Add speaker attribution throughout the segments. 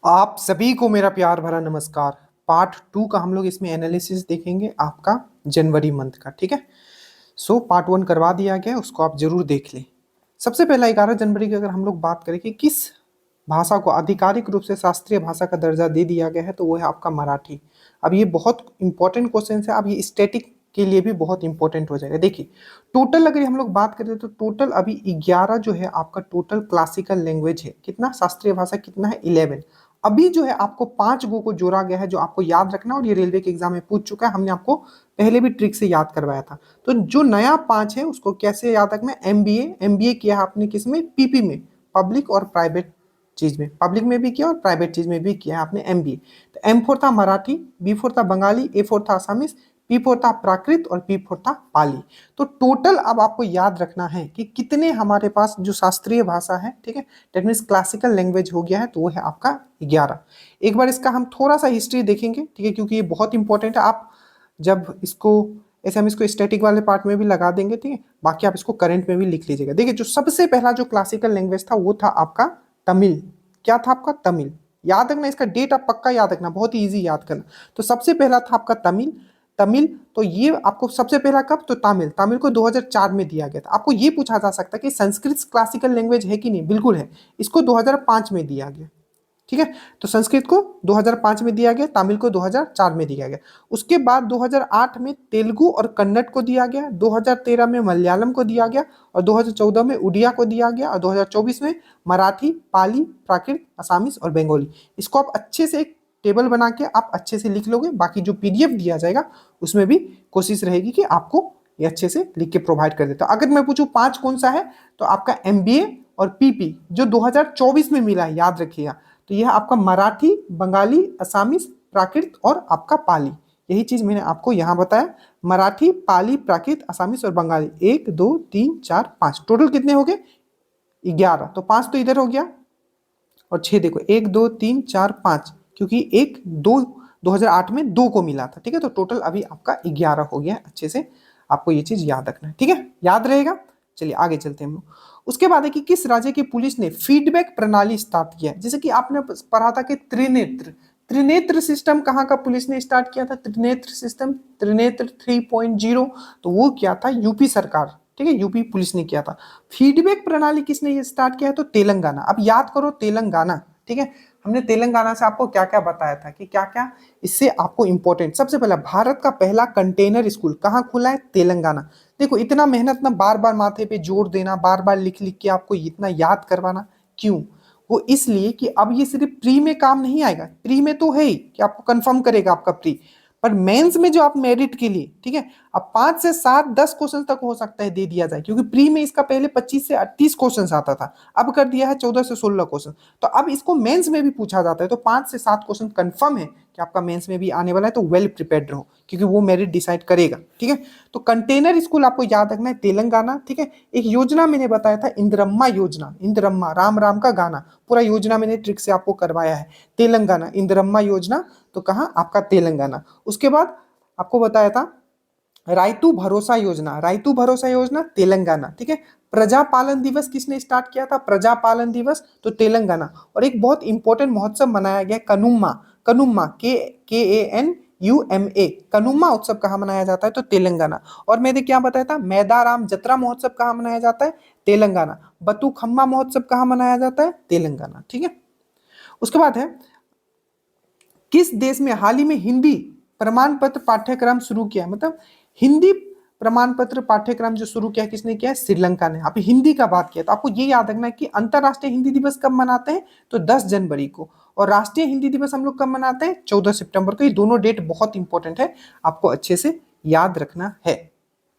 Speaker 1: आप सभी को मेरा प्यार भरा नमस्कार। पार्ट टू का हम लोग इसमें एनालिसिस देखेंगे आपका जनवरी मंथ का। ठीक है। पार्ट वन करवा दिया गया है, उसको आप जरूर देख लें। सबसे पहला 11 जनवरी की अगर हम लोग बात करें कि किस भाषा को आधिकारिक रूप से शास्त्रीय भाषा का दर्जा दे दिया गया है, तो वो है आपका मराठी। अब ये बहुत इंपॉर्टेंट क्वेश्चन है। अब ये स्टैटिक के लिए भी बहुत इंपॉर्टेंट हो जाएगा। देखिए, टोटल अगर हम लोग बात करें तो टोटल अभी 11 जो है आपका टोटल क्लासिकल लैंग्वेज है। कितना शास्त्रीय भाषा कितना है? 11। अभी जो है आपको 5 गो को जोड़ा गया है, जो आपको याद रखना, और ये रेलवे के एग्जाम में पूछ चुका है। हमने आपको पहले भी ट्रिक से याद करवाया था। तो जो नया 5 है उसको कैसे याद रखना है? एमबीए किया है आपने किसमें? पीपी में, पब्लिक और प्राइवेट चीज में। पब्लिक में भी किया और प्राइवेट चीज में भी किया है आपने एमबीए। तो एम फोर था मराठी, बी फोर था बंगाली, ए फोर था आसामीज, पी फोर था प्राकृत और पी फोर था पाली। तो टोटल अब आपको याद रखना है कि कितने हमारे पास जो शास्त्रीय भाषा है, ठीक है, दैट मीन्स क्लासिकल लैंग्वेज हो गया है, तो वो है आपका 11। एक बार इसका हम थोड़ा सा हिस्ट्री देखेंगे, ठीक है, क्योंकि ये बहुत इंपॉर्टेंट है। आप जब इसको ऐसे हम इसको स्टैटिक वाले पार्ट में भी लगा देंगे, ठीक है, बाकी आप इसको करंट में भी लिख लीजिएगा। देखिए, जो सबसे पहला जो क्लासिकल लैंग्वेज था वो था आपका तमिल। क्या था आपका? तमिल। याद रखना, इसका डेट आप पक्का याद रखना, बहुत ही ईजी याद करना। तो सबसे पहला था आपका तमिल। तमिल, तो ये आपको सबसे पहला कब? तो तमिल। तमिल को 2004 में दिया गया था। आपको ये पूछा जा सकता है कि संस्कृत क्लासिकल लैंग्वेज है कि नहीं? बिल्कुल है। इसको 2005 में दिया गया। ठीक है। तो संस्कृत को 2005 में दिया गया, तमिल को 2004 में दिया गया। उसके बाद 2008 में तेलुगु और कन्नड़ को दिया गया, 2013 में मलयालम को दिया गया, और 2014 में उड़िया को दिया गया, और 2024 में मराठी, पाली, प्राकृत, असामीज और बंगाली। इसको आप अच्छे से एक टेबल बना के आप अच्छे से लिख लोगे। बाकी जो पीडीएफ दिया जाएगा उसमें भी कोशिश रहेगी कि आपको ये अच्छे से लिख के प्रोवाइड कर देता। अगर मैं पूछूं 5 कौन सा है, तो आपका एमबीए और पीपी जो 2024 में मिला है, याद रखिएगा। तो यह आपका मराठी, बंगाली, असामीज, प्राकृत और आपका पाली। यही चीज मैंने आपको यहां बताया। मराठी, पाली, प्राकृत, असामीज और बंगाली। 1 2 3 4 5, टोटल कितने हो गए? 11। तो 5 तो इधर हो गया, और 6 देखो, 1 2 3 4 5, क्योंकि 1 2 2008 में 2 को मिला था। ठीक है। तो टोटल अभी आपका 11 हो गया। अच्छे से आपको ये चीज याद रखना है। ठीक है, याद रहेगा। चलिए आगे चलते हैं हम लोग। उसके बाद है कि किस राज्य की पुलिस ने फीडबैक प्रणाली स्टार्ट किया है? जैसे कि आपने पढ़ा था कि त्रिनेत्र त्रिनेत्र सिस्टम कहाँ का पुलिस ने स्टार्ट किया था? त्रिनेत्र सिस्टम, त्रिनेत्र 3.0। तो वो क्या था? यूपी सरकार, ठीक है, यूपी पुलिस ने किया था। फीडबैक प्रणाली किसने ये स्टार्ट किया है? तो तेलंगाना। अब याद करो तेलंगाना, ठीक है। हमने तेलंगाना से आपको क्या क्या बताया था कि क्या क्या इससे आपको इंपॉर्टेंट। सबसे पहला, भारत का पहला कंटेनर स्कूल कहाँ खुला है? तेलंगाना। देखो, इतना मेहनत ना, बार बार माथे पे जोर देना, बार बार लिख लिख के आपको इतना याद करवाना क्यों? वो इसलिए कि अब ये सिर्फ प्री में काम नहीं आएगा। प्री में तो है ही कि आपको कंफर्म करेगा आपका प्री, पर मेंस में जो आप मेरिट के लिए, ठीक है, अब 5 से 7 10 क्वेश्चन तक हो सकता है दे दिया जाए, क्योंकि प्री में इसका पहले 25 से 30 क्वेश्चन आता था, अब कर दिया है 14 से 16 क्वेश्चन। तो अब इसको मेंस में भी पूछा जाता है। तो 5 से 7 क्वेश्चन कंफर्म है कि आपका मेंस में भी आने वाला है। तो वेल प्रिपेयर्ड रहो, क्योंकि वो मेरिट डिसाइड करेगा। ठीक है। तो कंटेनर स्कूल आपको याद रखना है, तेलंगाना। ठीक है। एक योजना मैंने बताया था, इंदिरम्मा योजना। इंदिरम्मा, राम राम का गाना, पूरा योजना मैंने ट्रिक से आपको करवाया है। तेलंगाना, इंदिरम्मा योजना, तो कहाँ? आपका तेलंगाना। उसके बाद आपको बताया था रायतू भरोसा योजना। रायतू भरोसा योजना तेलंगाना। ठीक है। प्रजापालन दिवस किसने स्टार्ट किया था? प्रजापालन दिवस, तो तेलंगाना। और एक बहुत इंपॉर्टेंट महोत्सव मनाया गया, कनुम्मा। कनुम्मा, KANUMA, कनुम्मा उत्सव कहाँ मनाया जाता है? तो तेलंगाना। और मैंने क्या बताया था? मैदाराम जत्रा महोत्सव कहाँ मनाया जाता है? तेलंगाना। बतुखम्मा महोत्सव कहाँ मनाया जाता है? तेलंगाना। ठीक है। उसके बाद है, किस देश में हाल ही में हिंदी प्रमाण पत्र पाठ्यक्रम शुरू किया? मतलब हिंदी प्रमाण पत्र पाठ्यक्रम जो शुरू किया, किसने किया? श्रीलंका ने। आप हिंदी का बात किया तो आपको ये याद रखना है कि अंतरराष्ट्रीय हिंदी दिवस कब मनाते हैं? तो 10 जनवरी को। और राष्ट्रीय हिंदी दिवस हम लोग कब मनाते हैं? 14 सितंबर को। ये दोनों डेट बहुत इंपॉर्टेंट है, आपको अच्छे से याद रखना है।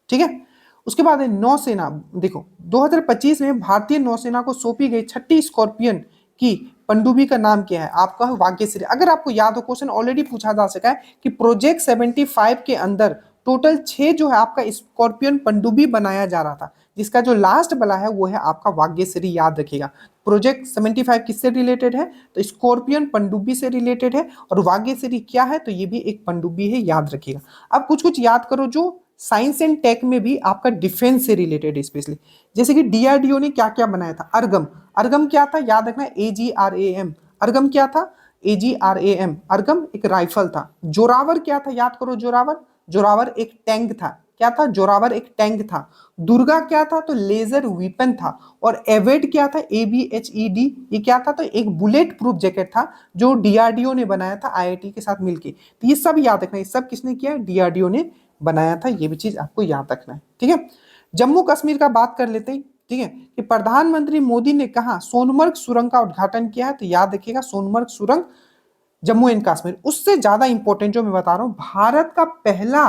Speaker 1: ठीक है। उसके बाद है नौसेना। देखो, 2025 में भारतीय नौसेना को सौंपी गई छठी स्कॉर्पियन की पनडुब्बी का नाम क्या है? आपका भाग्यश्री। अगर आपको याद हो, क्वेश्चन ऑलरेडी पूछा जा सका है कि प्रोजेक्ट 75 के अंदर टोटल 6 जो है आपका स्कॉर्पियन पनडुब्बी बनाया जा रहा था, जिसका जो लास्ट वाला है वो है आपका भाग्यश्री। याद रखिएगा, प्रोजेक्ट 75 किससे रिलेटेड है? तो स्कॉर्पियन पनडुब्बी से रिलेटेड है। और भाग्यश्री क्या है? तो ये भी एक पनडुब्बी है, याद रखिएगा। अब कुछ कुछ याद करो जो साइंस एंड टेक में भी आपका डिफेंस से रिलेटेड, स्पेशली जैसे कि डीआरडीओ ने क्या क्या बनाया था? अर्गम। अर्गम क्या था? याद रखना, AGRAM। अर्गम क्या था? AGRAM, अर्गम एक राइफल था। जोरावर क्या था, याद करो जोरावर, जोरावर एक टैंक था। क्या था, जोरावर एक टैंक था। दुर्गा क्या था, तो लेजर वेपन था। और एवेड क्या था, ABHED, ये क्या था, तो एक बुलेट प्रूफ जैकेट था जो DRDO ने बनाया था IIT के साथ मिलकर। तो ये सब याद रखना, ये सब किसने किया, DRDO ने बनाया था, ये भी चीज आपको याद रखना है, ठीक है। जम्मू कश्मीर का बात कर लेते हैं, ठीक है, कि प्रधानमंत्री मोदी ने कहा सोनमर्ग सुरंग का उद्घाटन किया है, तो याद रखिएगा सोनमर्ग सुरंग जम्मू एंड कश्मीर। उससे ज्यादा इंपॉर्टेंट जो मैं बता रहा हूं, भारत का पहला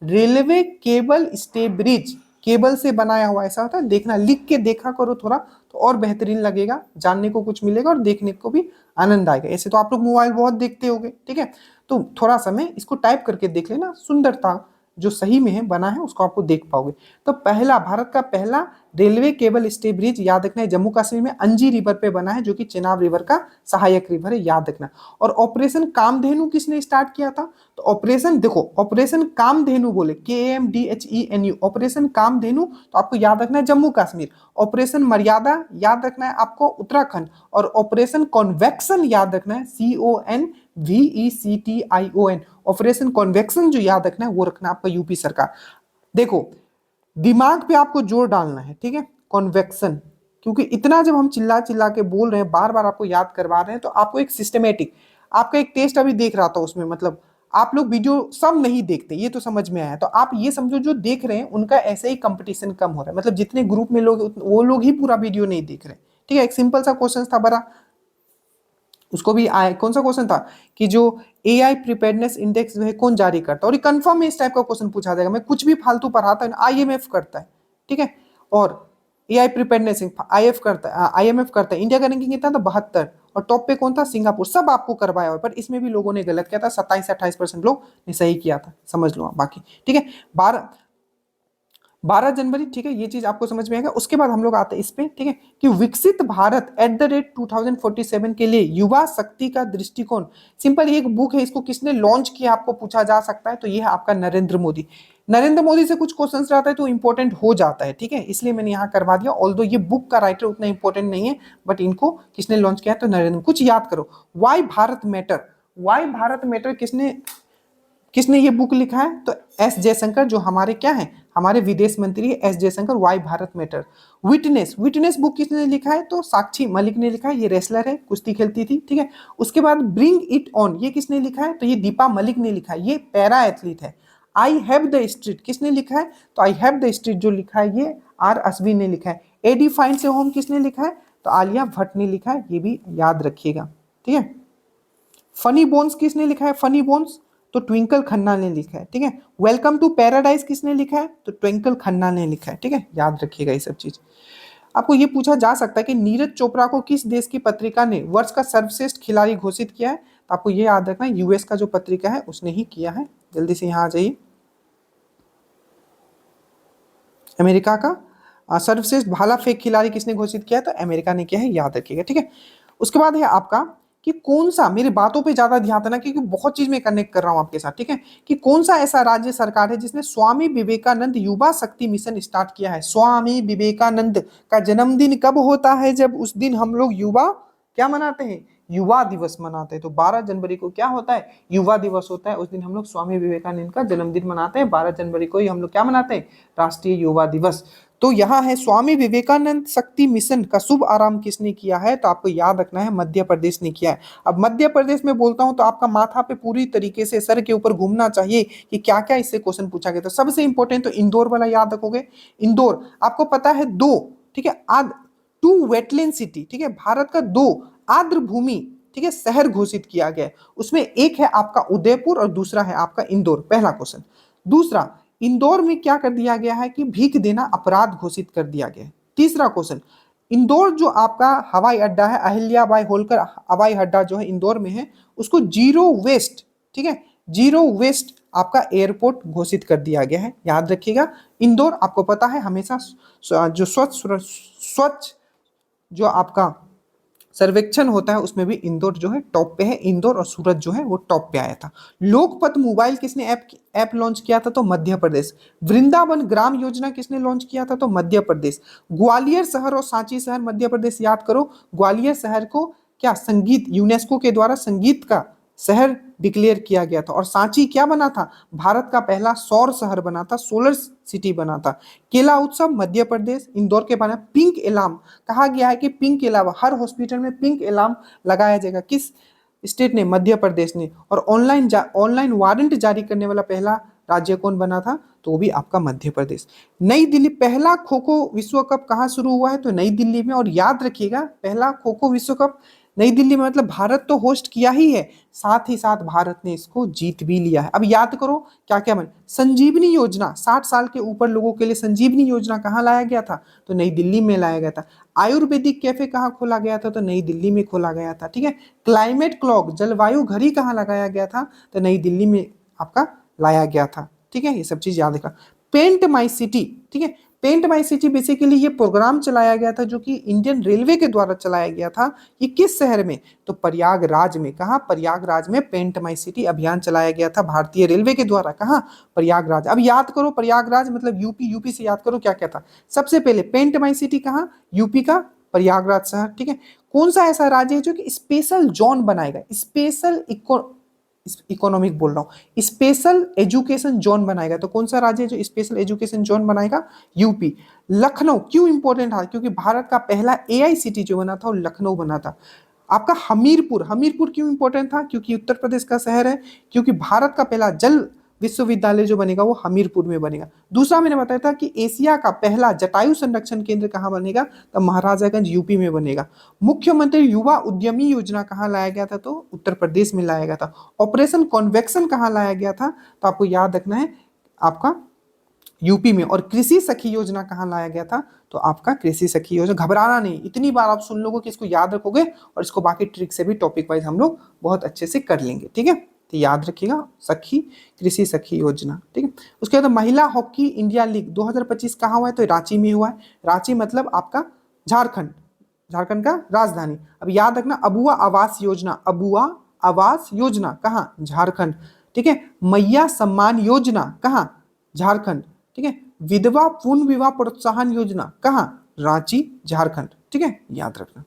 Speaker 1: railway cable stay bridge, cable से बनाया हुआ, ऐसा होता है, देखना, लिख के देखा करो थोड़ा, तो और बेहतरीन लगेगा, जानने को कुछ मिलेगा और देखने को भी आनंद आएगा। ऐसे तो आप लोग मोबाइल बहुत देखते होंगे, ठीक है, तो थोड़ा समय इसको टाइप करके देख लेना, सुंदरता जो सही में है बना है उसको आपको देख पाओगे। तो पहला, भारत का पहला रेलवे केबल स्टे ब्रिज, याद रखना है, जम्मू कश्मीर में अंजी रिवर पे बना है, जो कि चेनाब रिवर का सहायक रिवर है, याद रखना। और ऑपरेशन कामधेनु किसने स्टार्ट किया था, तो ऑपरेशन, देखो ऑपरेशन कामधेनु बोले, KAMDHENU, ऑपरेशन कामधेनु, तो आपको याद रखना है जम्मू कश्मीर। ऑपरेशन मर्यादा याद रखना है आपको उत्तराखंड। और ऑपरेशन कॉन्वेक्शन याद रखना है, CONVECTION, ऑपरेशन कॉन्वेक्शन जो याद रखना है वो रखना है आपका यूपी सरकार। देखो दिमाग पे आपको जोर डालना है, ठीक है, कॉन्वेक्शन, क्योंकि इतना जब हम चिल्ला चिल्ला के बोल रहे हैं, बार बार आपको याद करवा रहे हैं, तो आपको एक सिस्टमेटिक, आपका एक टेस्ट अभी देख रहा था उसमें, मतलब आप लोग वीडियो सब नहीं देखते, ये तो समझ में आया, तो आप ये समझो जो देख रहे हैं उनका ऐसे ही कंपटीशन कम हो रहा है, मतलब जितने ग्रुप में लोग वो लोग ही पूरा वीडियो नहीं देख रहे, ठीक है। एक सिंपल सा क्वेश्चन था बड़ा, उसको भी आए, कौन सा क्वेश्चन था कि जो AI प्रिपेयर्डनेस इंडेक्स जो है कौन जारी करता है, और ये कंफर्म इस टाइप का क्वेश्चन पूछा जाएगा, मैं कुछ भी फालतू पढ़ाता है, IMF करता है, ठीक है। और AI प्रिपेयर्डनेस IF करता है, IMF करता है। इंडिया का रैंकिंग कितना था, 72, और टॉप पे कौन था, सिंगापुर। सब आपको करवाया हुआ, पर इसमें भी लोगों ने गलत किया था, 27 से 28% लोग ने सही किया था, समझ लो आप बाकी, ठीक है। 12 जनवरी, ठीक है, ये चीज आपको समझ में आएगा। उसके बाद हम लोग आते हैं इस पे, ठीक है, कि विकसित भारत @2047 के लिए युवा शक्ति का दृष्टिकोण। सिंपल, ये एक बुक है, इसको किसने लॉन्च किया आपको पूछा जा सकता है, तो ये है आपका नरेंद्र मोदी। नरेंद्र मोदी से कुछ क्वेश्चन रहता है तो इंपॉर्टेंट हो जाता है, ठीक है, इसलिए मैंने यहाँ करवा दिया। ऑल्दो ये बुक का राइटर उतना इंपॉर्टेंट नहीं है, बट इनको किसने लॉन्च किया, तो नरेंद्र। कुछ याद करो, why Bharat matter, why Bharat matter किसने किसने ये बुक लिखा है, तो S जयशंकर, जो हमारे क्या है, हमारे विदेश मंत्री है, S Jaishankar, why Bharat matter. Witness, witness book किसने लिखा है, तो साक्षी मलिक ने लिखा है, ये रेसलर है, कुश्ती खेलती थी, ठीक है। उसके बाद ब्रिंग इट ऑन, ये किसने लिखा है, तो ये दीपा मलिक ने लिखा है, ये पैरा एथलीट है। आई हैव द स्ट्रीट किसने लिखा है, तो आई हैव द स्ट्रीट जो लिखा है ये R अश्विन ने लिखा है। एडी फाइन से होम किसने लिखा है, तो आलिया भट्ट ने लिखा है, ये भी याद रखिएगा, ठीक है। फनी बोन्स किसने लिखा है, फनी बोन्स, तो ट्विंकल खन्ना ने लिखा है, ठीक है। वेलकम टू पैराडाइज किसने लिखा है, तो ट्विंकल खन्ना ने लिखा है, ठीक है, याद रखिएगा ये सब चीज। आपको ये पूछा जा सकता है कि नीरज चोपड़ा को किस देश की पत्रिका ने वर्ष का सर्वश्रेष्ठ खिलाड़ी घोषित किया है, तो आपको ये याद रखना है US का जो पत्रिका है उसने ही किया है। जल्दी से यहाँ आ जाइए, अमेरिका का सर्वश्रेष्ठ भाला फेंक खिलाड़ी किसने घोषित किया है, तो अमेरिका ने किया है, याद रखिएगा, ठीक है। उसके बाद है आपका कि कौन सा, मेरी बातों पे ज्यादा ध्यान देना क्योंकि बहुत चीज मैं कनेक्ट कर रहा हूं आपके साथ, ठीक है, कि कौन सा ऐसा राज्य सरकार है जिसने स्वामी विवेकानंद युवा शक्ति मिशन स्टार्ट किया है। स्वामी विवेकानंद का जन्मदिन कब होता है, जब उस दिन हम लोग युवा क्या मनाते हैं, युवा दिवस मनाते हैं। तो 12 जनवरी को क्या होता है, युवा दिवस होता है, उस दिन हम लोग स्वामी विवेकानंद का जन्मदिन मनाते हैं। 12 जनवरी को ही हम लोग क्या मनाते हैं, राष्ट्रीय युवा दिवस। तो यहाँ है स्वामी विवेकानंद शक्ति मिशन का शुभ आरंभ किसने किया है, तो आपको याद रखना है मध्य प्रदेश ने किया है। अब मध्य प्रदेश में बोलता हूं तो आपका माथा पे पूरी तरीके से सर के ऊपर घूमना चाहिए कि क्या क्या इससे क्वेश्चन पूछा गया। तो सबसे इंपॉर्टेंट तो इंदौर वाला याद रखोगे। इंदौर आपको पता है दो, ठीक है, टू वेटलैंड सिटी, ठीक है, भारत का दो आर्द्र भूमि, ठीक है, शहर घोषित किया गया है। उसमें एक है आपका उदयपुर और दूसरा है आपका इंदौर, पहला क्वेश्चन। दूसरा, इंदौर में क्या कर दिया गया है कि भीख देना अपराध घोषित कर दिया गया है। तीसरा क्वेश्चन, इंदौर जो आपका हवाई अड्डा है, अहिल्याबाई होलकर हवाई अड्डा जो है इंदौर में है, उसको जीरो वेस्ट, ठीक है, जीरो वेस्ट आपका एयरपोर्ट घोषित कर दिया गया है, याद रखिएगा। इंदौर आपको पता है हमेशा जो स्वच्छ जो आपका सर्वेक्षण होता है उसमें भी इंदौर जो है टॉप पे है। इंदौर और सूरत जो है वो टॉप पे आया था। लोकपथ मोबाइल किसने ऐप लॉन्च किया था, तो मध्य प्रदेश। वृंदावन ग्राम योजना किसने लॉन्च किया था, तो मध्य प्रदेश। ग्वालियर शहर और सांची शहर मध्य प्रदेश, याद करो ग्वालियर शहर को क्या संगीत, यूनेस्को के द्वारा संगीत का शहर डिक्लेयर किया गया था। और सांची क्या बना था, भारत का पहला सौर शहर बना था, सोलर सिटी बना था। केला उत्सव मध्य प्रदेश, इंदौर के बना। पिंक एलार्म कहा गया है कि पिंक एलार्म हर हॉस्पिटल में पिंक एलार्म लगाया जाएगा, किस स्टेट ने, मध्य प्रदेश ने। और ऑनलाइन वारंट जारी करने वाला पहला राज्य कौन बना था, तो वो भी आपका मध्य प्रदेश। नई दिल्ली, पहला खो खो विश्व कप कहाँ शुरू हुआ है, तो नई दिल्ली में। और याद रखिएगा पहला खो खो विश्व कप नई दिल्ली में, मतलब भारत तो होस्ट किया ही है, साथ ही साथ भारत ने इसको जीत भी लिया है। अब याद करो क्या क्या बने। संजीवनी योजना, 60 साल के ऊपर लोगों के लिए संजीवनी योजना कहाँ लाया गया था, तो नई दिल्ली में लाया गया था। आयुर्वेदिक कैफे कहाँ खोला गया था, तो नई दिल्ली में खोला गया था, ठीक है। क्लाइमेट क्लॉक, जलवायु घड़ी कहाँ लगाया गया था, तो नई दिल्ली में आपका लाया गया था, ठीक है। ये सब चीज याद रखना। पेंट माई सिटी, ठीक है। पेंट माई सिटी बेसिकली ये प्रोग्राम चलाया गया था जो कि इंडियन रेलवे के द्वारा चलाया गया था। ये किस शहर में, तो प्रयागराज में। कहा, प्रयागराज में पेंट माई सिटी अभियान चलाया गया था भारतीय रेलवे के द्वारा। कहा, प्रयागराज। अब याद करो प्रयागराज मतलब यूपी, यूपी से याद करो क्या क्या था। सबसे पहले पेंट माई सिटी कहा, यूपी का प्रयागराज शहर, ठीक है। कौन सा ऐसा राज्य है जो कि स्पेशल जोन बनाएगा, स्पेशल इकोनॉमिक बोल रहा हूँ, स्पेशल एजुकेशन जोन बनाएगा, तो कौन सा राज्य है जो स्पेशल एजुकेशन जोन बनाएगा, यूपी। लखनऊ क्यों इंपॉर्टेंट था, क्योंकि भारत का पहला एआई सिटी जो बना था वो लखनऊ बना था। आपका हमीरपुर, हमीरपुर क्यों इंपॉर्टेंट था, क्योंकि उत्तर प्रदेश का शहर है, क्योंकि भारत का पहला जल विश्वविद्यालय जो बनेगा वो हमीरपुर में बनेगा। दूसरा मैंने बताया था कि एशिया का पहला जटायु संरक्षण केंद्र कहाँ बनेगा, तो महाराजागंज यूपी में बनेगा। मुख्यमंत्री युवा उद्यमी योजना कहाँ लाया गया था, तो उत्तर प्रदेश में लाया गया था। ऑपरेशन कॉन्वेक्शन कहाँ लाया गया था, तो आपको याद रखना है आपका यूपी में। और कृषि सखी योजना कहाँ लाया गया था, तो आपका कृषि सखी योजना। घबराना नहीं, इतनी बार आप सुन लोगे कि इसको याद रखोगे और इसको बाकी ट्रिक से भी टॉपिक वाइज हम लोग बहुत अच्छे से कर लेंगे, ठीक है। तो याद रखिएगा सखी, कृषि सखी योजना, ठीक है। उसके बाद महिला हॉकी इंडिया लीग 2025 कहाँ हुआ है, तो रांची में हुआ है। रांची मतलब आपका झारखंड, झारखंड का राजधानी। अब याद रखना अबुआ आवास योजना, अबुआ आवास योजना कहाँ, झारखंड, ठीक है। मैया सम्मान योजना कहाँ, झारखंड, ठीक है। विधवा पूर्ण विवाह प्रोत्साहन योजना कहाँ, रांची, झारखंड, ठीक है, याद रखना।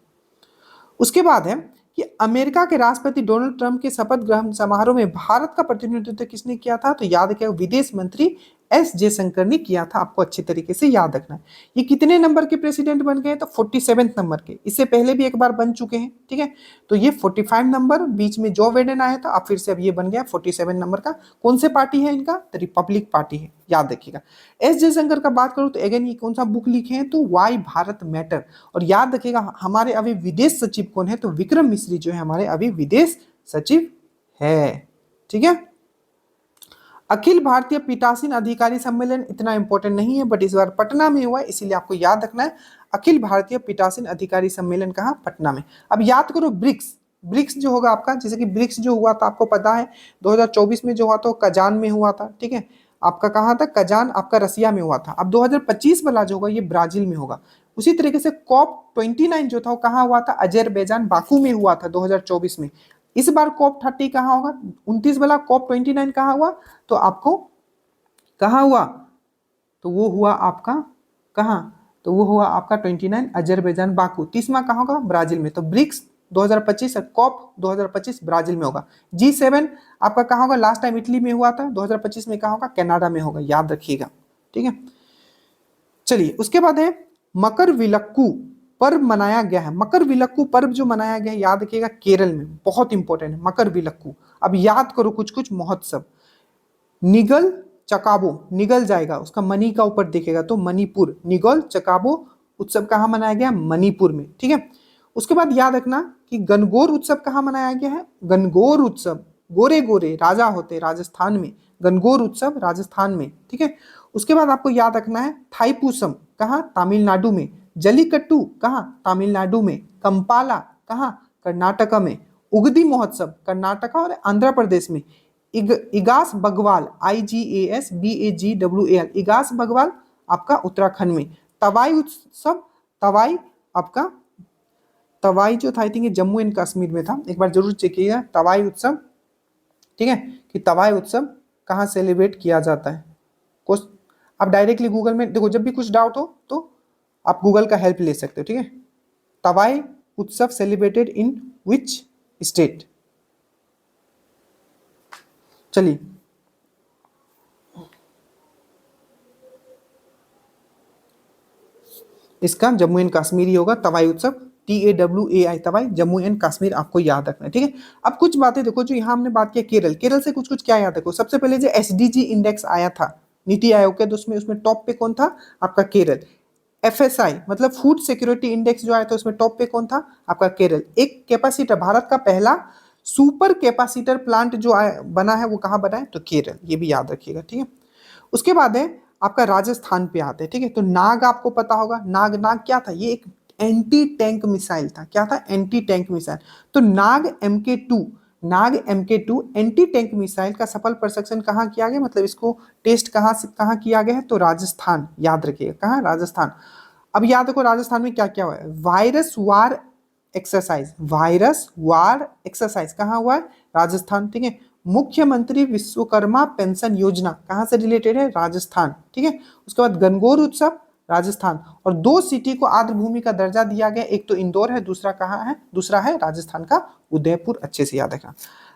Speaker 1: उसके बाद है कि अमेरिका के राष्ट्रपति डोनाल्ड ट्रंप के शपथ ग्रहण समारोह में भारत का प्रतिनिधित्व किसने किया था, तो याद किया विदेश मंत्री एस जयशंकर ने किया था। आपको अच्छी तरीके से याद रखना है। ये कितने नंबर के प्रेसिडेंट बन गए, तो 47 नंबर के। इससे पहले भी एक बार बन चुके हैं, ठीक है। तो ये 45 नंबर, बीच में जो बाइडेन आया था, अब फिर से अब ये बन गया 47 नंबर का। कौन से पार्टी है इनका, तो रिपब्लिक पार्टी है, याद रखिएगा। एस जयशंकर का बात करूं तो अगेन ये कौन सा बुक लिखे हैं, तो वाई भारत मैटर। और याद रखिएगा हमारे अभी विदेश सचिव कौन है, तो विक्रम मिश्री जो है हमारे अभी विदेश सचिव है, ठीक है। अखिल भारतीय पीठासीन अधिकारी सम्मेलन इतना इंपॉर्टेंट नहीं है, बट इस बार पटना में हुआ है, इसीलिए आपको याद रखना है। अखिल भारतीय पीठासीन अधिकारी सम्मेलन कहाँ, पटना में। अब याद करो ब्रिक्स, ब्रिक्स जो होगा आपका, जैसे कि ब्रिक्स जो हुआ था आपको पता है 2024 में जो हुआ था कजान में हुआ था, ठीक है। आपका कहाँ था, कजान आपका रसिया में हुआ था। अब 2025 वाला जो होगा ये ब्राजील में होगा। उसी तरीके से कॉप 29 जो था वो कहाँ हुआ था, अजरबैजान बाकू में हुआ था 2024 में। इस बार कॉप 30 कहाँ होगा, 29 वाला कॉप 29 कहाँ हुआ, तो आपको कहाँ हुआ, तो वो हुआ आपका कहाँ, तो वो हुआ आपका 29 अजरबैजान बाकू। 30वां कहाँ होगा, ब्राजील में। तो ब्रिक्स 2025 कॉप 2025 ब्राजील में होगा। G7 आपका कहाँ होगा, लास्ट टाइम इटली में हुआ था, 2025 में कहाँ होगा, कनाडा में होगा, याद रखिएगा, ठीक है। चलिए उसके बाद है मकर विलक्कू पर्व मनाया गया है। मकर विलक्कू पर्व जो मनाया गया है याद रखिएगा केरल में, बहुत इंपॉर्टेंट है मकर विलक्कू। अब याद करो कुछ कुछ महोत्सव, निगल चकाबो, निगल जाएगा उसका मनी का ऊपर दिखेगा तो मणिपुर, निगल चकाबो उत्सव कहाँ मनाया गया, मणिपुर में, ठीक है। उसके बाद याद रखना कि गणगौर उत्सव कहाँ मनाया गया है, गणगौर उत्सव, गोरे गोरे राजा होते राजस्थान में, गणगौर उत्सव राजस्थान में, ठीक है। उसके बाद आपको याद रखना है थाईपुसम कहाँ, तमिलनाडु में। जलीकट्टू कहाँ, तमिलनाडु में। कंपाला कहाँ, कर्नाटका में। उगदी महोत्सव कर्नाटका और आंध्र प्रदेश में। इगास बगवाल, IGASBAGWAL, इगास बगवाल आपका उत्तराखंड में। तवाई उत्सव, तवाई आपका, तवाई जो था I think Jammu and Kashmir में था, एक बार जरूर चेक कीजिएगा तवाई उत्सव, ठीक है, कि तवाई उत्सव कहाँ सेलिब्रेट किया जाता है। कुछ आप डायरेक्टली गूगल में देखो, जब भी कुछ डाउट हो तो आप गूगल का हेल्प ले सकते हो, ठीक है। तवाई उत्सव सेलिब्रेटेड इन विच स्टेट? चलिए, इसका जम्मू एंड कश्मीर ही होगा, तवाई उत्सव, TAWAI, तवाई, जम्मू एंड कश्मीर आपको याद रखना है, ठीक है। अब कुछ बातें देखो, जो यहाँ हमने बात किया केरल, केरल से कुछ कुछ क्या याद रखो। सबसे पहले जो SDG इंडेक्स आया था नीति आयोग के, तो उसमें उसमें टॉप पे कौन था? आपका केरल। FSI मतलब फूड सिक्योरिटी इंडेक्स जो आया था, उसमें टॉप पे कौन था? आपका केरल। एक कैपेसिटर, भारत का पहला सुपर कैपेसिटर प्लांट जो बना है वो कहाँ बना है? तो केरल, ये भी याद रखिएगा, ठीक है। उसके बाद है आपका राजस्थान पे आते हैं, ठीक है। तो नाग आपको पता होगा, नाग, नाग क्या था? ये एक एंटी टैंक मिसाइल था। क्या था? Anti tank missile. तो नाग MK2, नाग MK2 एंटी टैंक मिसाइल का सफल परीक्षण कहाँ किया गया? मतलब इसको टेस्ट कहाँ से कहाँ किया गया है? तो राजस्थान, याद रखिएगा, कहाँ? राजस्थान। अब याद रखो राजस्थान में क्या क्या हुआ है। वायरस वार एक्सरसाइज, वायरस वार एक्सरसाइज कहाँ हुआ है? राजस्थान, ठीक है। मुख्यमंत्री विश्वकर्मा पेंशन योजना कहाँ से रिलेटेड है? राजस्थान, ठीक है। उसके बाद गणगौर उत्सव, राजस्थान। और 2 सिटी को आर्द्र भूमि का दर्जा दिया गया, एक तो इंदौर है, दूसरा कहाँ है? दूसरा है राजस्थान का उदयपुर। अच्छे से याद रखना।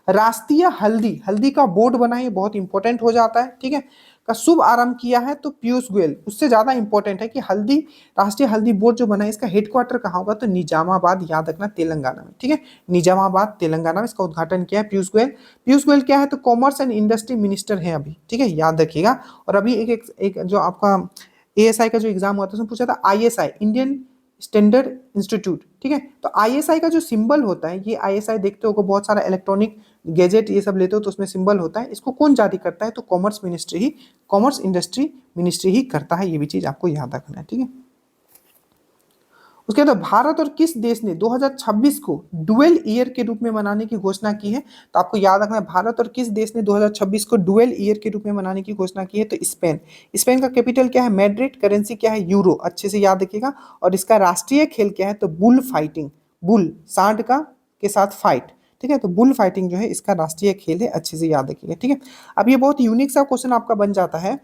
Speaker 1: राष्ट्रीय हल्दी, हल्दी का बोर्ड बनाइए, बहुत इंपॉर्टेंट हो जाता है, ठीक है। का शुभ आरंभ किया है तो पीयूष गोयल। उससे ज्यादा इंपॉर्टेंट है कि हल्दी, राष्ट्रीय हल्दी बोर्ड जो बना है, इसका हेडक्वार्टर कहाँ होगा? तो निजामाबाद, याद रखना, तेलंगाना में, ठीक है। निजामाबाद, तेलंगाना में इसका उद्घाटन किया है पीयूष गोयल। पीयूष गोयल क्या है? तो कॉमर्स एंड इंडस्ट्री मिनिस्टर है अभी, ठीक है, याद रखिएगा। और अभी एक जो आपका ASI का जो एग्जाम हुआ था उसमें पूछा था ISI, इंडियन स्टैंडर्ड इंस्टीट्यूट, ठीक है। तो ISI का जो सिंबल होता है, ये ISI देखते हो, बहुत सारा इलेक्ट्रॉनिक गैजेट ये सब लेते हो तो उसमें सिंबल होता है, इसको कौन जारी करता है? तो कॉमर्स मिनिस्ट्री ही, कॉमर्स इंडस्ट्री मिनिस्ट्री ही करता है। ये भी चीज आपको याद रखना है, ठीक है। उसके बाद भारत और किस देश ने 2026 को डुअल ईयर के रूप में मनाने की घोषणा की है? तो आपको याद रखना है, भारत और किस देश ने 2026 को डुअल ईयर के रूप में मनाने की घोषणा की है? तो स्पेन। स्पेन का कैपिटल क्या है? मैड्रिड। करेंसी क्या है? यूरो। अच्छे से याद रखिएगा। और इसका राष्ट्रीय खेल क्या है? तो बुल फाइटिंग, बुल सांड का के साथ फाइट, ठीक है। तो बुल फाइटिंग जो है इसका राष्ट्रीय खेल है, अच्छे से याद रखिएगा, ठीक है। अब ये बहुत यूनिक सा क्वेश्चन आपका बन जाता है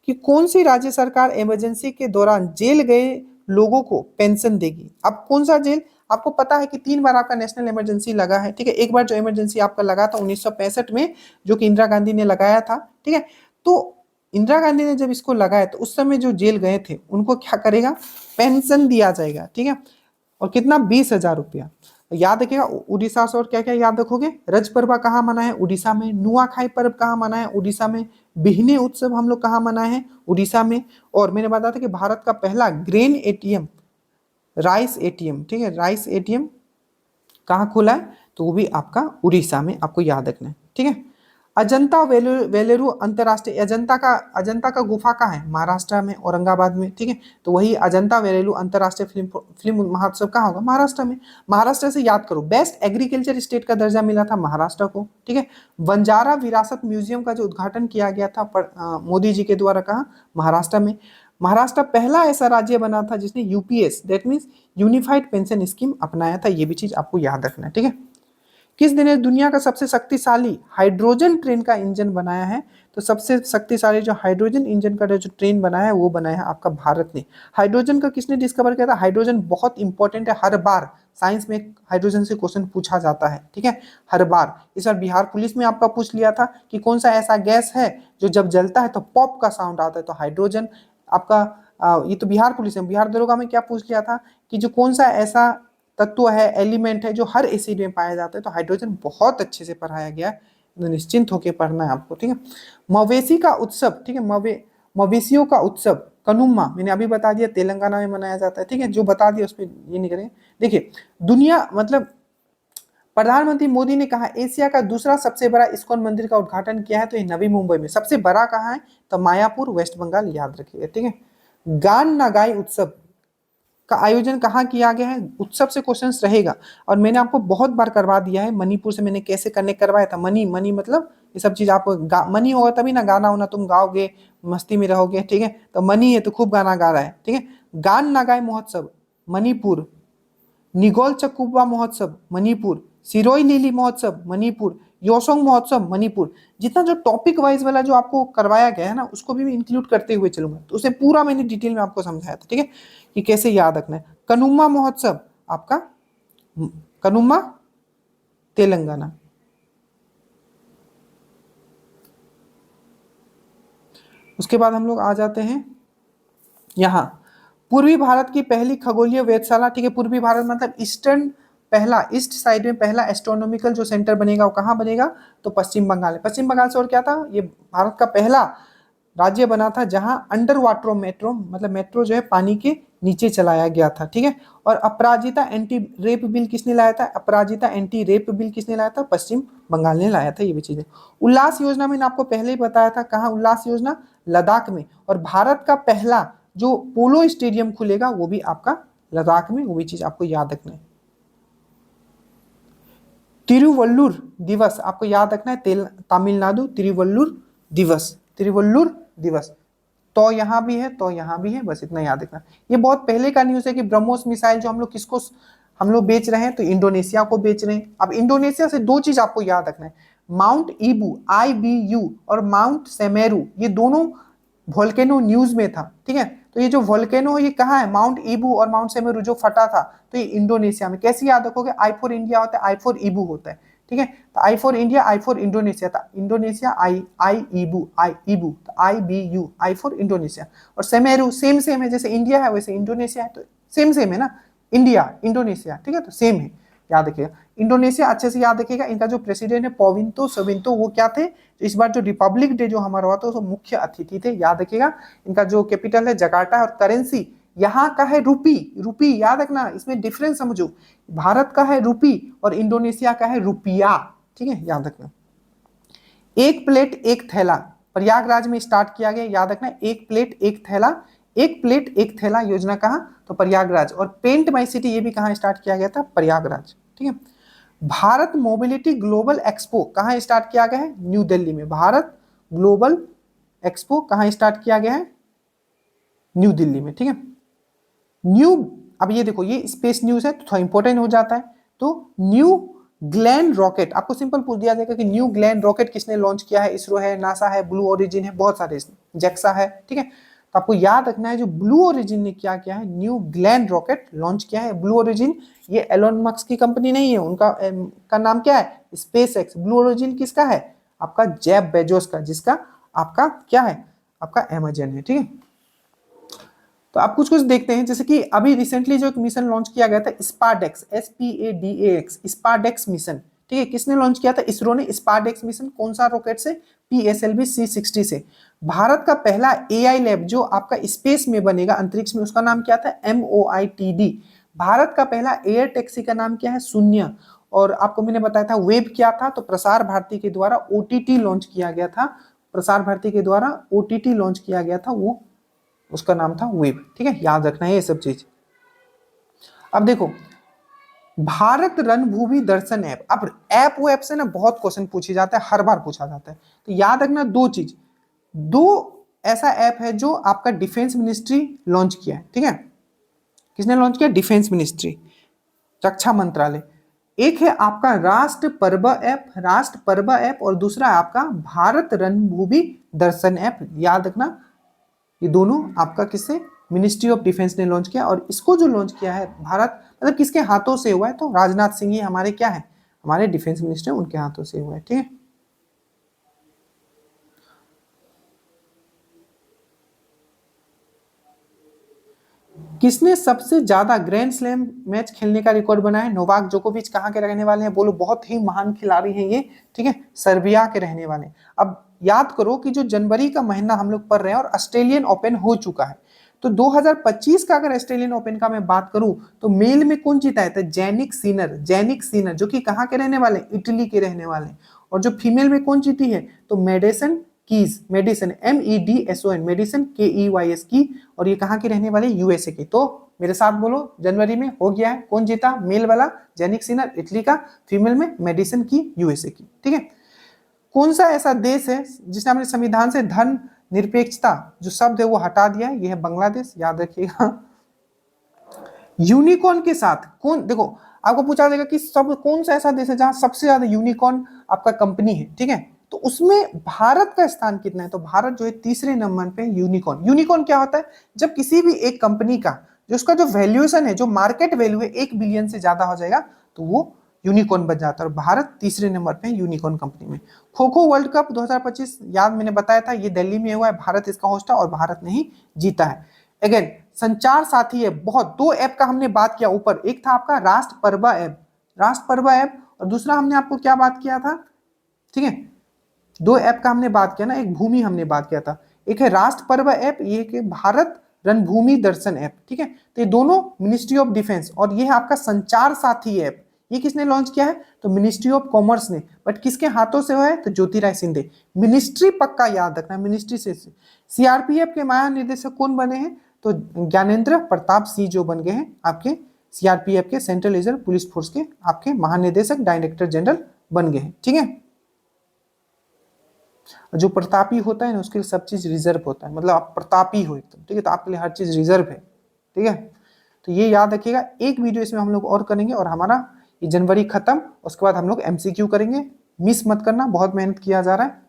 Speaker 1: कि कौन सी राज्य सरकार इमरजेंसी के दौरान जेल गए लोगों को पेंशन देगी? अब कौन सा जेल? आपको पता है कि 3 बार आपका नेशनल इमरजेंसी लगा है, ठीक है। एक बार जो इमरजेंसी आपका लगा था 1965 में, जो कि इंदिरा गांधी ने लगाया था, ठीक है। तो इंदिरा गांधी ने जब इसको लगाया तो उस समय जो जेल गए थे उनको क्या करेगा? पेंशन दिया जाएगा, ठीक है। और कितना? 20,000 रुपया। याद रखिएगा। उड़ीसा से और क्या क्या याद रखोगे? रज पर्व कहाँ मना है? उड़ीसा में। नुआखाई पर्व कहाँ मना है? उड़ीसा में। बिहने उत्सव हम लोग कहाँ मनाए हैं? उड़ीसा में। और मैंने बताया था कि भारत का पहला ग्रेन ATM, राइस ATM, ठीक है, राइस ATM कहाँ खुला है? तो वो भी आपका उड़ीसा में, आपको याद रखना है, ठीक है। अजंता वेलेरू अंतरराष्ट्रीय, अजंता का गुफा कहाँ है? महाराष्ट्र में, औरंगाबाद में, ठीक है। तो वही अजंता वेलेरू अंतरराष्ट्रीय फिल्म महोत्सव कहाँ होगा? महाराष्ट्र में। महाराष्ट्र से याद करो, बेस्ट एग्रीकल्चर स्टेट का दर्जा मिला था महाराष्ट्र को, ठीक है। बंजारा विरासत म्यूजियम का जो उद्घाटन किया गया था मोदी जी के द्वारा, कहाँ? महाराष्ट्र में। महाराष्ट्र पहला ऐसा राज्य बना था जिसने UPS, that means unified pension scheme अपनाया था। ये भी चीज आपको याद रखना है, ठीक है। किस दिन दुनिया का सबसे शक्तिशाली हाइड्रोजन ट्रेन का इंजन बनाया है? तो सबसे शक्तिशाली जो हाइड्रोजन इंजन का जो ट्रेन बनाया है वो बनाया है आपका भारत ने। हाइड्रोजन का किसने डिस्कवर किया था? हाइड्रोजन बहुत इंपॉर्टेंट है, हर बार साइंस में हाइड्रोजन से क्वेश्चन पूछा जाता है, ठीक है, हर बार। इस बार बिहार पुलिस में आपका पूछ लिया था कि कौन सा ऐसा गैस है जो जब जलता है तो पॉप का साउंड आता है? तो हाइड्रोजन आपका। ये तो बिहार पुलिस में। बिहार दरोगा में क्या पूछ लिया था कि जो कौन सा ऐसा तत्व है, एलिमेंट है जो हर एसिड में पाया जाता है? तो हाइड्रोजन। बहुत अच्छे से पढ़ाया गया है, तो निश्चिंत होकर पढ़ना है आपको, ठीक है। मवेशी का उत्सव, ठीक है, मवेशियों का उत्सव कनुम्मा, मैंने अभी बता दिया, तेलंगाना में मनाया जाता है, ठीक है। जो बता दिया उस पर ये नहीं करेंगे। देखिए, दुनिया मतलब प्रधानमंत्री मोदी ने कहा एशिया का दूसरा सबसे बड़ा इस्कॉन मंदिर का उद्घाटन किया है, तो ये नवी मुंबई में। सबसे बड़ा कहाँ है? तो मायापुर, वेस्ट बंगाल, याद रखिएगा, ठीक है। गान नागाई उत्सव का आयोजन कहाँ किया गया है? उत्सव से क्वेश्चंस रहेगा। और मैंने आपको बहुत बार करवा दिया है, मणिपुर से मैंने कैसे कनेक्ट करवाया था। मनी, मनी मतलब ये सब चीज आपको मनी होगा तभी ना गाना होना तुम गाओगे, मस्ती में रहोगे, ठीक है। तो मनी है तो खूब गाना गा रहा है, ठीक है। गान नागाई महोत्सव मणिपुर, निगोल चकुबा महोत्सव मणिपुर, सिरोई लीली महोत्सव मणिपुर, योसोंग महोत्सव मणिपुर। जितना जो टॉपिक वाइज वाला जो आपको करवाया गया है ना, उसको भी मैं इंक्लूड करते हुए चलूंगा, तो उसे पूरा मैंने डिटेल में आपको समझाया था, ठीक है, कि कैसे याद रखना है। कनुमा महोत्सव आपका कनुमा तेलंगाना। उसके बाद हम लोग आ जाते हैं यहाँ पूर्वी भारत की पहली खगोलीय वेधशाला, ठीक है, पूर्वी भारत मतलब ईस्टर्न, पहला ईस्ट साइड में पहला एस्ट्रोनॉमिकल जो सेंटर बनेगा वो कहाँ बनेगा, तो पश्चिम बंगाल है। पश्चिम बंगाल से और क्या था, ये भारत का पहला राज्य बना था जहां अंडर वाटर मेट्रो, मतलब मेट्रो जो है पानी के नीचे चलाया गया था, ठीक है। और अपराजिता एंटी रेप बिल किसने लाया था, अपराजिता एंटी रेप बिल किसने लाया था, पश्चिम बंगाल ने लाया था, ये भी चीजें। उल्लास योजना मैंने आपको पहले ही बताया था, कहाँ उल्लास योजना, लद्दाख में। और भारत का पहला जो पोलो स्टेडियम खुलेगा वो भी आपका लद्दाख में, वो भी चीज आपको याद रखना है। तिरुवल्लुर दिवस आपको याद रखना है, तमिलनाडु तिरुवल्लुर दिवस, तिरुवल्लुर दिवस। तो यहाँ भी है, तो यहाँ भी है, बस इतना याद रखना। ये बहुत पहले का न्यूज है कि ब्रह्मोस मिसाइल जो हम लोग किसको हम लोग बेच रहे हैं, तो इंडोनेशिया को बेच रहे हैं। अब इंडोनेशिया से दो चीज आपको याद रखना है, माउंट ईबू IBU और माउंट सेमेरू, ये दोनों वोल्केनो न्यूज में था, ठीक है। तो ये जो वोल्केनो है ये कहाँ है, माउंट ईबू और माउंट सेमेरू जो फटा था, तो ये इंडोनेशिया में। कैसे याद रखोगे, I फॉर इंडिया होता है, I फॉर ईबू होता है, ठीक है। तो I for India, I for Indonesia था, इंडोनेशिया आई ईबू, तो IBU, I फॉर इंडोनेशिया। और सेमेरू सेम सेम है, जैसे इंडिया है वैसे इंडोनेशिया है, तो सेम सेम है ना, इंडिया इंडोनेशिया, ठीक है, तो सेम है, याद रखिएगा। इंडोनेशिया अच्छे से याद रखिएगा। इनका जो प्रेसिडेंट है पोविंतो सोविंतो, वो क्या थे, तो इस बार जो रिपब्लिक डे जो हमारा हुआ था उसमें मुख्य अतिथि थे, याद रखिएगा। इनका जो कैपिटल है जकार्ता, और करेंसी यहाँ का है रूपी, रूपी याद रखना, इसमें डिफरेंस समझो, भारत का है रूपी और इंडोनेशिया का है रुपिया, ठीक है, याद रखना। एक प्लेट एक थैला प्रयागराज में स्टार्ट किया गया, याद रखना, एक प्लेट एक थैला, एक प्लेट एक थैला योजना कहाँ, तो प्रयागराज। और पेंट माई सिटी ये भी कहाँ स्टार्ट किया गया था, प्रयागराज, ठीक है। भारत मोबिलिटी ग्लोबल एक्सपो कहाँ स्टार्ट किया गया है, न्यू दिल्ली में। भारत ग्लोबल एक्सपो कहाँ स्टार्ट किया गया है, न्यू दिल्ली में, ठीक है। न्यू, अब ये देखो ये स्पेस न्यूज है तो थोड़ा इंपॉर्टेंट हो जाता है। तो न्यू ग्लैन रॉकेट आपको सिंपल पूछ दिया जाएगा कि न्यू ग्लैन रॉकेट किसने लॉन्च किया है, इसरो है, नासा है, ब्लू ओरिजिन है, बहुत सारे, जेक्सा है, ठीक है। तो आपको याद रखना है जो ब्लू ओरिजिन ने क्या किया है, न्यू ग्लैन रॉकेट लॉन्च किया है। ब्लू ओरिजिन ये एलोन मस्क की कंपनी नहीं है, उनका का नाम क्या है, स्पेस एक्स। ब्लू ओरिजिन किसका है, आपका जेफ बेजोस का, जिसका आपका क्या है, आपका अमेजन है, ठीक है। तो आप कुछ कुछ देखते हैं, जैसे कि अभी रिसेंटली जो एक मिशन लॉन्च किया गया था स्पारडेक्स, SPADAX, स्पारडेक्स मिशन, ठीक है, किसने लॉन्च किया था, इसरो ने। स्पारडेक्स मिशन कौन सा रॉकेट से, PSLV C60 से। भारत का पहला AI लैब जो आपका स्पेस में बनेगा, अंतरिक्ष में, उसका नाम क्या था, MOITD। भारत का पहला एयर टैक्सी का नाम क्या है, शून्य। और आपको मैंने बताया था वेब क्या था, तो प्रसार भारती के द्वारा OTT लॉन्च किया गया था, प्रसार भारती के द्वारा OTT लॉन्च किया गया था, वो उसका नाम था वेब, ठीक है, याद रखना है ये सब चीज। अब देखो भारत रणभूमि दर्शन ऐप, अब ऐप वो ऐप से ना बहुत क्वेश्चन पूछे जाता है, हर बार पूछा जाता है, तो याद रखना दो चीज, दो ऐसा ऐप है जो आपका डिफेंस मिनिस्ट्री लॉन्च किया है, ठीक है। किसने लॉन्च किया, डिफेंस मिनिस्ट्री, रक्षा मंत्रालय। एक है आपका राष्ट्र पर्व ऐप, राष्ट्र पर्व ऐप, और दूसरा आपका भारत रणभूमि दर्शन ऐप, याद रखना। ये दोनों आपका किससे, मिनिस्ट्री ऑफ डिफेंस ने लॉन्च किया। और इसको जो लॉन्च किया है भारत, मतलब किसके हाथों से हुआ है, तो राजनाथ सिंह ही हमारे क्या है, हमारे डिफेंस मिनिस्टर, उनके हाथों से हुआ है, ठीक है। किसने सबसे ज्यादा ग्रैंड स्लैम मैच खेलने का रिकॉर्ड बनाया है, नोवाक जोकोविच। कहाँ के रहने वाले हैं, बोलो, बहुत ही महान खिलाड़ी हैं ये, ठीक है, सर्बिया के रहने वाले। अब याद करो कि जो जनवरी का महीना हम लोग पढ़ रहे हैं और ऑस्ट्रेलियन ओपन हो चुका है, तो 2025 का अगर ऑस्ट्रेलियन ओपन का मैं बात करूं तो मेल में कौन जीता है, तो जैनिक सिनर, जैनिक सिनर, जो कि कहाँ के रहने वाले, इटली के रहने वाले। और जो फीमेल में कौन जीती है, तो Madison Keys, Madison MEDSON, Madison KEYS की, और ये कहाँ के रहने वाले, USA के। तो मेरे साथ बोलो, जनवरी में हो गया है, कौन जीता, मेल वाला जैनिक सिनर इटली का, फीमेल में मेडिसन की USA की, ठीक है। कौन सा ऐसा देश है जिसने अपने संविधान से धर्म निरपेक्षता जो शब्द है वो हटा दिया है, ये है बांग्लादेश, याद रखिएगा। यूनिकॉर्न के साथ कौन, देखो आपको पूछा जाएगा कि सब कौन सा ऐसा देश है जहां सबसे ज्यादा यूनिकॉर्न आपका कंपनी है, ठीक है, तो उसमें भारत का स्थान कितना है, तो भारत जो है तीसरे नंबर पे यूनिकॉर्न। यूनिकॉर्न क्या होता है, जब किसी भी एक कंपनी का जो उसका जो वैल्यूएशन है, जो मार्केट वैल्यू है 1 बिलियन से ज्यादा हो जाएगा, तो वो यूनिकॉर्न बन जाता है और भारत तीसरे नंबर पे यूनिकॉर्न कंपनी में। खो खो वर्ल्ड कप 2025 याद मैंने बताया था, ये दिल्ली में हुआ है, भारत इसका होस्ट है और भारत ने ही जीता है। अगेन संचार साथी है, बहुत दो ऐप का हमने बात किया ऊपर, एक था आपका राष्ट्रपर्वा ऐप, राष्ट्रपर्वा ऐप, और दूसरा हमने आपको क्या बात किया था, ठीक है, दो ऐप का हमने बात किया ना, एक भूमि हमने बात किया था, एक है राष्ट्रपर्वा ऐप, ये है भारत रणभूमि दर्शन ऐप, ठीक है। तो ये दोनों मिनिस्ट्री ऑफ डिफेंस, और ये है आपका संचार साथी ऐप, ये किसने लॉन्च किया है, तो मिनिस्ट्री ऑफ कॉमर्स ने, बट किसके हाथों से हुआ है, तो ज्योतिराय सिंधे। मिनिस्ट्री पक्का याद रखना, मिनिस्ट्री से। सीआरपीएफ के महानिदेशक कौन बने हैं, तो ज्ञानेंद्र प्रताप सिंह जो बन गए हैं आपके सीआरपीएफ के, सेंट्रल रिजर्व पुलिस फोर्स के आपके महानिदेशक, डायरेक्टर जनरल बन गए हैं, ठीक है। जो प्रतापी होता है ना, उसके लिए सब चीज रिजर्व होता है, मतलब आप प्रतापी हो एकदम, ठीक है, तो आपके लिए हर चीज रिजर्व है, ठीक है। तो ये याद रखिएगा। एक वीडियो इसमें हम लोग और करेंगे और हमारा ये जनवरी खत्म, उसके बाद हम लोग एमसीक्यू करेंगे, मिस मत करना, बहुत मेहनत किया जा रहा है।